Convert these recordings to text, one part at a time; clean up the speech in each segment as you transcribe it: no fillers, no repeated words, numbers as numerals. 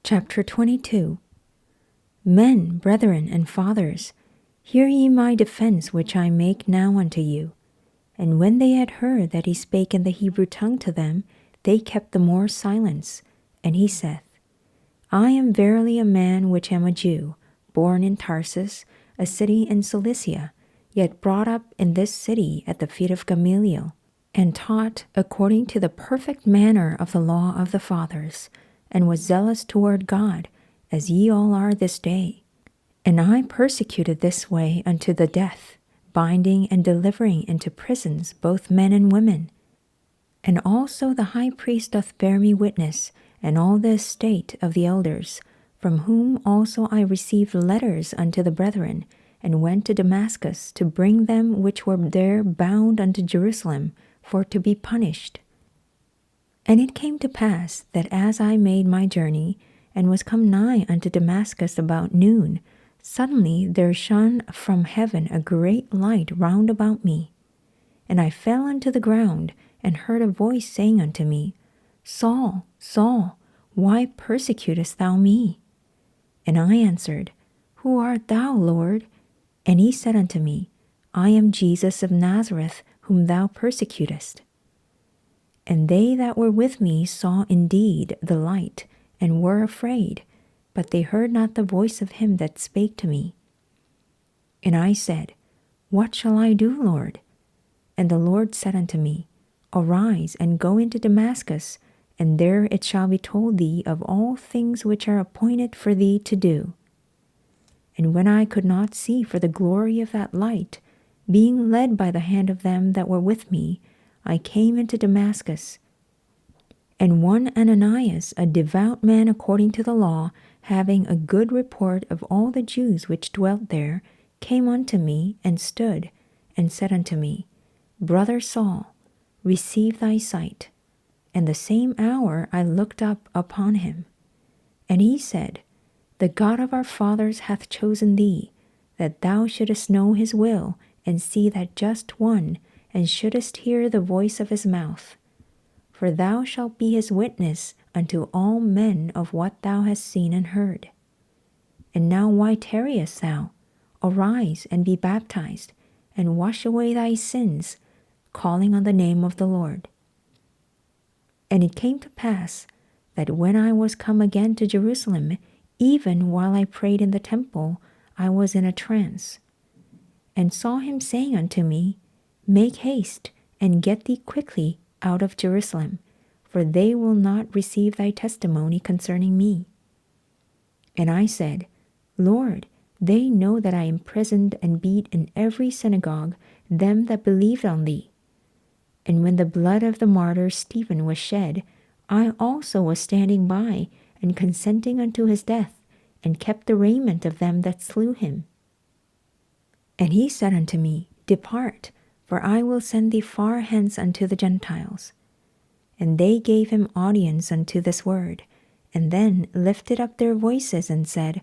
Chapter 22. Men, brethren, and fathers, hear ye my defense which I make now unto you. And when they had heard that he spake in the Hebrew tongue to them, they kept the more silence. And he saith, I am verily a man which am a Jew, born in Tarsus, a city in Cilicia, yet brought up in this city at the feet of Gamaliel, and taught according to the perfect manner of the law of the fathers, and was zealous toward God, as ye all are this day. And I persecuted this way unto the death, binding and delivering into prisons both men and women. And also the high priest doth bear me witness, and all the estate of the elders, from whom also I received letters unto the brethren, and went to Damascus to bring them which were there bound unto Jerusalem, for to be punished. And it came to pass that as I made my journey, and was come nigh unto Damascus about noon, suddenly there shone from heaven a great light round about me. And I fell unto the ground, and heard a voice saying unto me, Saul, Saul, why persecutest thou me? And I answered, Who art thou, Lord? And he said unto me, I am Jesus of Nazareth, whom thou persecutest. And they that were with me saw indeed the light, and were afraid, but they heard not the voice of him that spake to me. And I said, What shall I do, Lord? And the Lord said unto me, Arise, and go into Damascus, and there it shall be told thee of all things which are appointed for thee to do. And when I could not see for the glory of that light, being led by the hand of them that were with me, I came into Damascus. And one Ananias, a devout man according to the law, having a good report of all the Jews which dwelt there, came unto me, and stood, and said unto me, Brother Saul, receive thy sight. And the same hour I looked up upon him. And he said, The God of our fathers hath chosen thee, that thou shouldest know his will, and see that just one, and shouldest hear the voice of his mouth. For thou shalt be his witness unto all men of what thou hast seen and heard. And now why tarriest thou? Arise, and be baptized, and wash away thy sins, calling on the name of the Lord. And it came to pass, that when I was come again to Jerusalem, even while I prayed in the temple, I was in a trance, and saw him saying unto me, Make haste, and get thee quickly out of Jerusalem, for they will not receive thy testimony concerning me. And I said, Lord, they know that I imprisoned and beat in every synagogue them that believed on thee. And when the blood of the martyr Stephen was shed, I also was standing by, and consenting unto his death, and kept the raiment of them that slew him. And he said unto me, Depart, for I will send thee far hence unto the Gentiles. And they gave him audience unto this word, and then lifted up their voices and said,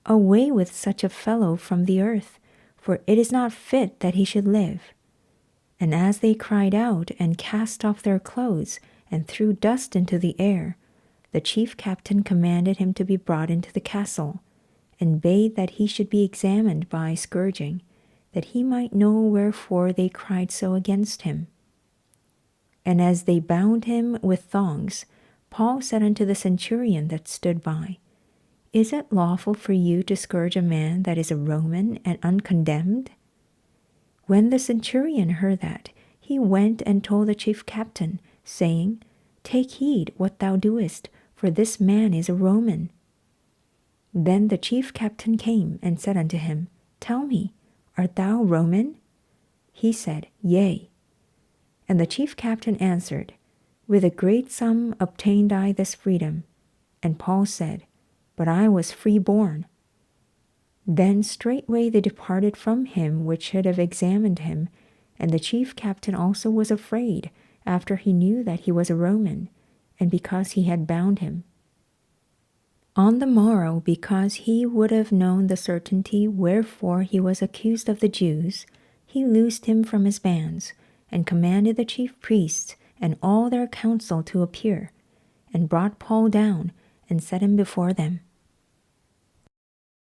Away with such a fellow from the earth, for it is not fit that he should live. And as they cried out, and cast off their clothes, and threw dust into the air, the chief captain commanded him to be brought into the castle, and bade that he should be examined by scourging, that he might know wherefore they cried so against him. And as they bound him with thongs, Paul said unto the centurion that stood by, Is it lawful for you to scourge a man that is a Roman and uncondemned? When the centurion heard that, he went and told the chief captain, saying, Take heed what thou doest, for this man is a Roman. Then the chief captain came and said unto him, Tell me, art thou Roman? He said, Yea. And the chief captain answered, With a great sum obtained I this freedom. And Paul said, But I was freeborn. Then straightway they departed from him which should have examined him, and the chief captain also was afraid, after he knew that he was a Roman, and because he had bound him. On the morrow, because he would have known the certainty wherefore he was accused of the Jews, he loosed him from his bands, and commanded the chief priests and all their council to appear, and brought Paul down, and set him before them.